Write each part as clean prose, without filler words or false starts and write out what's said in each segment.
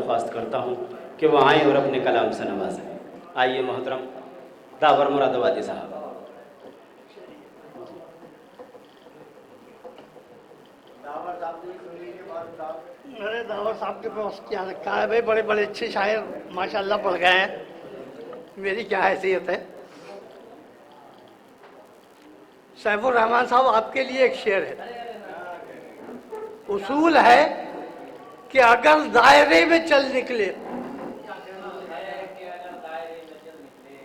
दरख्वास्त करता हूँ कि वो आएँ और अपने कलाम से नवाजें। आइए मोहतरम दावर मुरादाबादी साहब। अरे दावर साहब के पास क्या रखा है भाई, बड़े बड़े अच्छे शायर माशाल्लाह पढ़ गए हैं, मेरी क्या हैसियत है। सैफुर रहमान साहब आपके लिए एक शेर है। उसूल है कि अगर दायरे में चल निकले,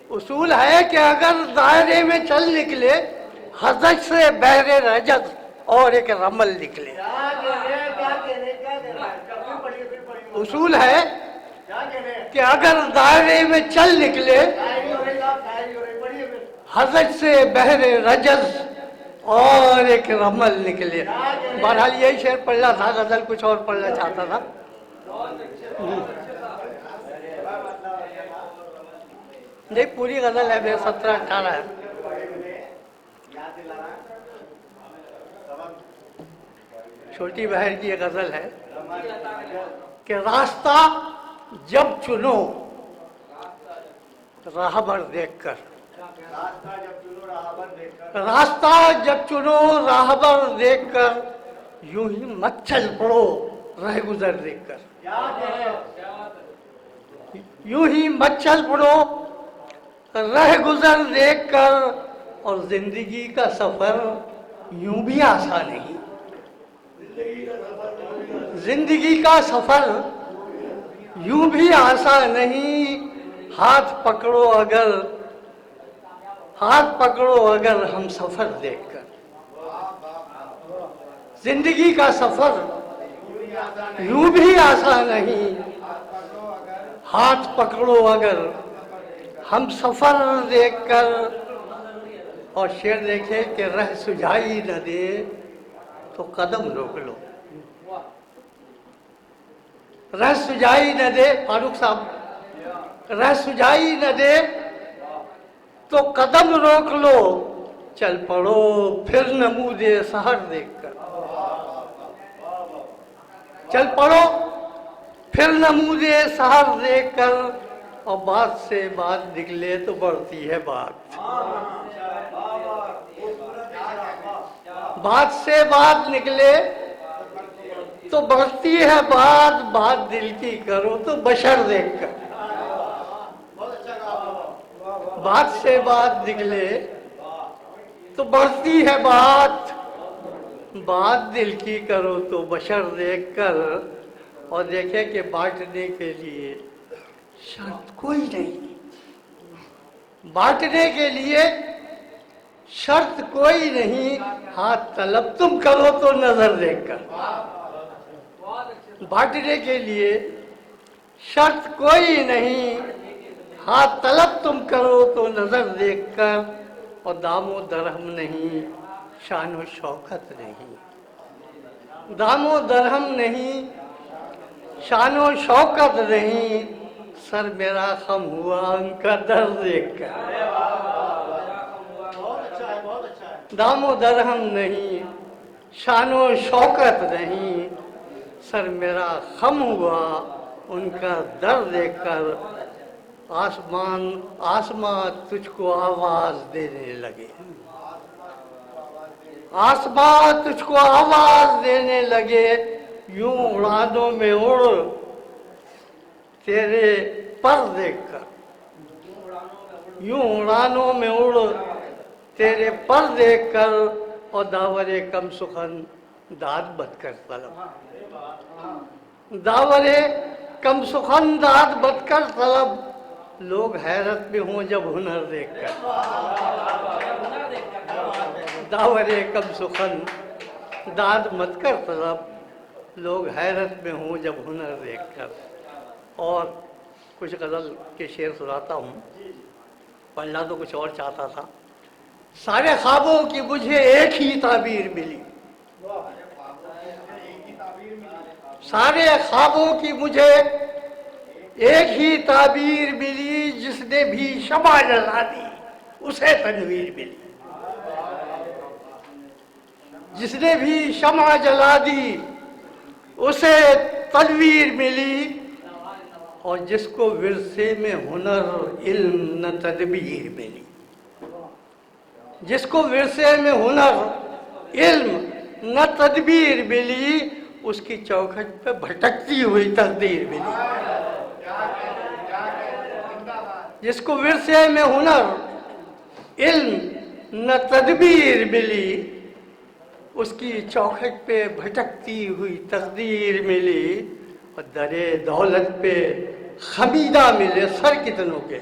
उसूल है कि अगर दायरे में चल निकले, हजज से बहरे रजत और एक रमल निकले। उसूल है कि अगर दायरे में चल निकले, हजज से बहरे रजत और एक रमल निकले। बहरहाल यही शेर पढ़ना था, गजल कुछ और पढ़ना चाहता था। नहीं, पूरी गजल है, मेरे 17-18 है। छोटी बहन की ये गजल है कि रास्ता जब चुनो राहबर देखकर, रास्ता जब चुनो राहबर देखकर, यूं ही मत चल पड़ो रह गुजर देखकर। यूं ही मत चल पड़ो रह गुजर देखकर, और जिंदगी का सफर यूं भी आसान नहीं। जिंदगी का सफर यूं भी आसान नहीं। हाथ पकड़ो अगर, हाथ पकड़ो अगर हम सफर देखकर। जिंदगी का सफर यूं भी आसान नहीं। हाथ पकड़ो अगर हम सफर देखकर। और शेर देखे कि रह सुझाई न दे तो कदम रोक लो। रह सुझाई न दे, फारूक साहब, रह सुझाई न दे तो कदम रोक लो। चल पड़ो फिर नमूदे सहर देखकर। चल पड़ो फिर नमूदे सहर देखकर, और बात से बात निकले तो बढ़ती है बात। बात से बात निकले तो बढ़ती है बात। बात दिल की करो तो बशर देखकर। बात से बात निकले तो बढ़ती है बात। बात दिल की करो तो बशर देखकर। और देखे कि बांटने के लिए शर्त कोई नहीं। बांटने के लिए शर्त कोई नहीं। हाथ तलब तुम करो तो नजर देखकर। बांटने के लिए शर्त कोई नहीं। हाथ तलब तुम करो तो नजर देखकर। और दामो दरहम नहीं, शानो शौकत नहीं। दामो दरहम नहीं, शानो शौकत नहीं। सर मेरा खम हुआ उनका दर्द देखकर। दामो दरहम नहीं, शानो शौकत नहीं। सर मेरा खम हुआ उनका दर्द देखकर। आसमान आसमां तुझको आवाज देने लगे। आसमां तुझको आवाज देने लगे। यूं उड़ानों में उड़ तेरे पर देखकर। यूं उड़ानों में उड़ तेरे पर देखकर। और दावरे कम सुखन दाद बदकर तलब। दावरे कम सुखन दाद बदकर तलब। लोग हैरत में हों जब हुनर देखकर। दावरे कम सुखन दाद मत कर तलब। लोग हैरत में हों जब हुनर देखकर। और कुछ गज़ल के शेर सुनाता हूँ, पढ़ना तो कुछ और चाहता था। सारे ख्वाबों की मुझे एक ही ताबीर मिली। सारे ख्वाबों की मुझे एक ही ताबीर मिली। जिसने भी शमा जला दी उसे तनवीर मिली। जिसने भी शमा जला दी उसे तनवीर मिली। और जिसको विरसे में हुनर इल्म न तदबीर मिली। जिसको विरसे में हुनर इल्म न तदबीर मिली, उसकी चौखट पे भटकती हुई तकदीर मिली। जिसको विरसे में हुनर इल्म न तदबीर मिली, उसकी चौखट पे भटकती हुई तकदीर मिली। और दरे दौलत पे खमीदा मिले सर कितनों के,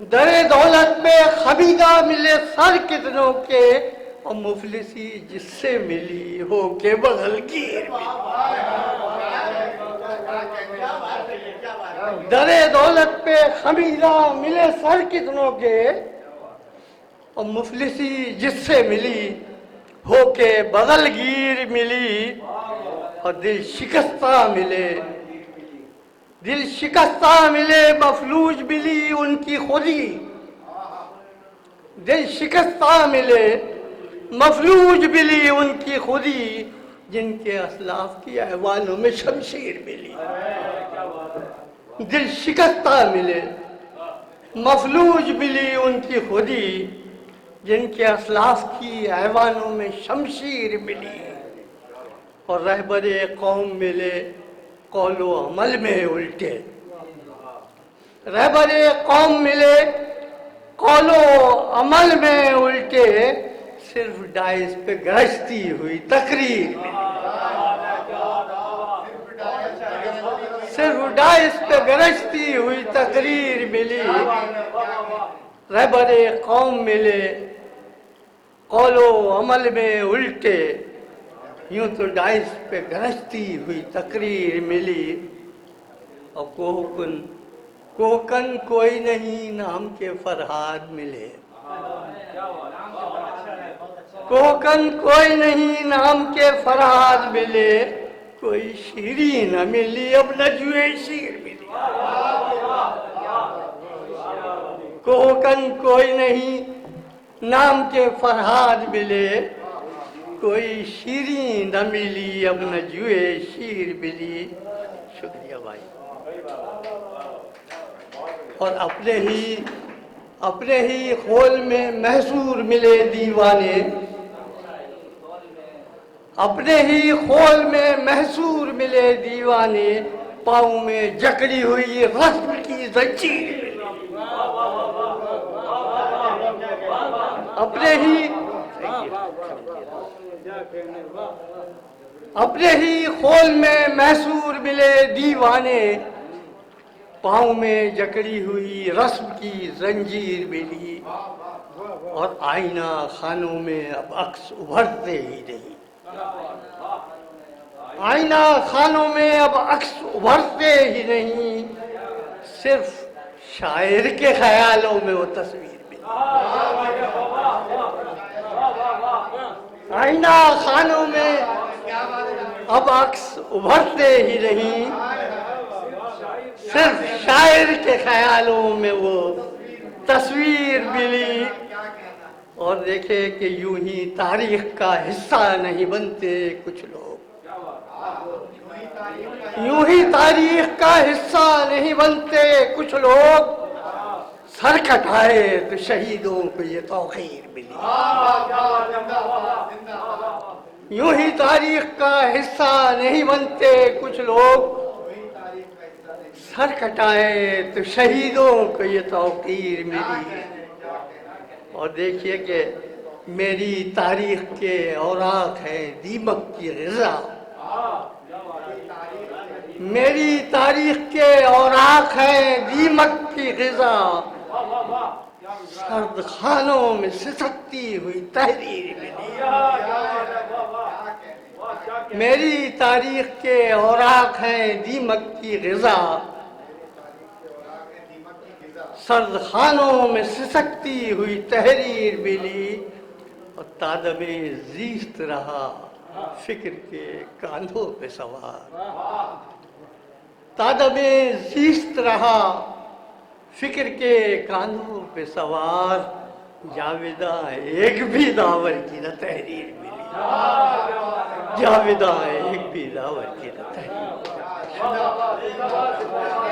दरे दौलत पे खमीदा मिले सर कितनों के, और मुफलिसी जिससे मिली हो के बगल गिर मिली। दरे दौलत पे खमीदा मिले सर कितनों के, और मुफलिसी जिससे मिली हो के बगल गिर मिली। और दिल शिकस्ता मिले, दिल शिकस्ता मिले मफलूज मिली उनकी खुदी। दिल शिकस्ता मिले मफलूज मिली उनकी खुदी, जिनके असलाफ की ऐवानों में शमशीर मिली। दिल शिकस्ता मिले मफलूज मिली उनकी खुदी, जिनके असलाफ की ऐवानों में शमशीर मिली। और रहबरे कौम मिले कौलो अमल में उल्टे, रहबरे कौम मिले कौलो अमल में उल्टे, सिर्फ डाइस पे गरजती हुई तकरीर मिली। सिर्फ डाइस पे गरजती हुई तकरीर मिली। रहबरे कौम मिले कौलो अमल में उल्टे, यूं तो डाइस पे गरजती हुई तकरीर मिली। और कोकन कोई नहीं नाम के फरहाद मिले, कोकन कोई नहीं नाम के फरहाद मिले, कोई शीरी न मिली अब नजुए शीर मिली। कोकन कोई नहीं नाम के फरहाद मिले, कोई शीरी न मिली अब नजुए शीर मिली। शुक्रिया भाई। और अपने ही खोल में महसूर मिले दीवाने, अपने ही खोल में महसूर मिले दीवाने, पाँव में जकड़ी हुई रस्म की जंजीर मिली। अपने ही खोल में महसूर मिले दीवाने, पाँव में जकड़ी हुई रस्म की जंजीर मिली। और आईना खानों में अब अक्स उभरते ही नहीं, आईना खानों में अब अक्स उभरते ही नहीं, सिर्फ शायर के ख्यालों में वो तस्वीर मिली। आईना खानों में अब अक्स उभरते ही नहीं, सिर्फ शायर के ख्यालों में वो तस्वीर मिली। और देखे कि यूं ही तारीख का हिस्सा नहीं बनते कुछ लोग, यूं ही तारीख का हिस्सा नहीं बनते कुछ लोग, सर कटाए तो शहीदों को ये तौकीर मिली। यूं ही तारीख का हिस्सा नहीं बनते कुछ लोग, सर कटाए तो शहीदों को ये तौकीर मिली। और देखिए कि मेरी तारीख के औराक है दीमक की ग़िज़ा, मेरी तारीख के औराक है दीमक की ग़िज़ा, सर्द खानों में सिसकती हुई तहरीर मिली। मेरी तारीख के औराक है दीमक की ग़िज़ा, सर्द खानों में सिसकती हुई तहरीर मिली। और तादबे ज़ीस्त रहा फिक्र के कांधों पे सवार, तादबे ज़ीस्त रहा फिक्र के कांधों पे सवार, जावेदा एक भी दावर की न तहरीर मिली, जावेदा एक भी दावर की न तहरीर। जिंदाबाद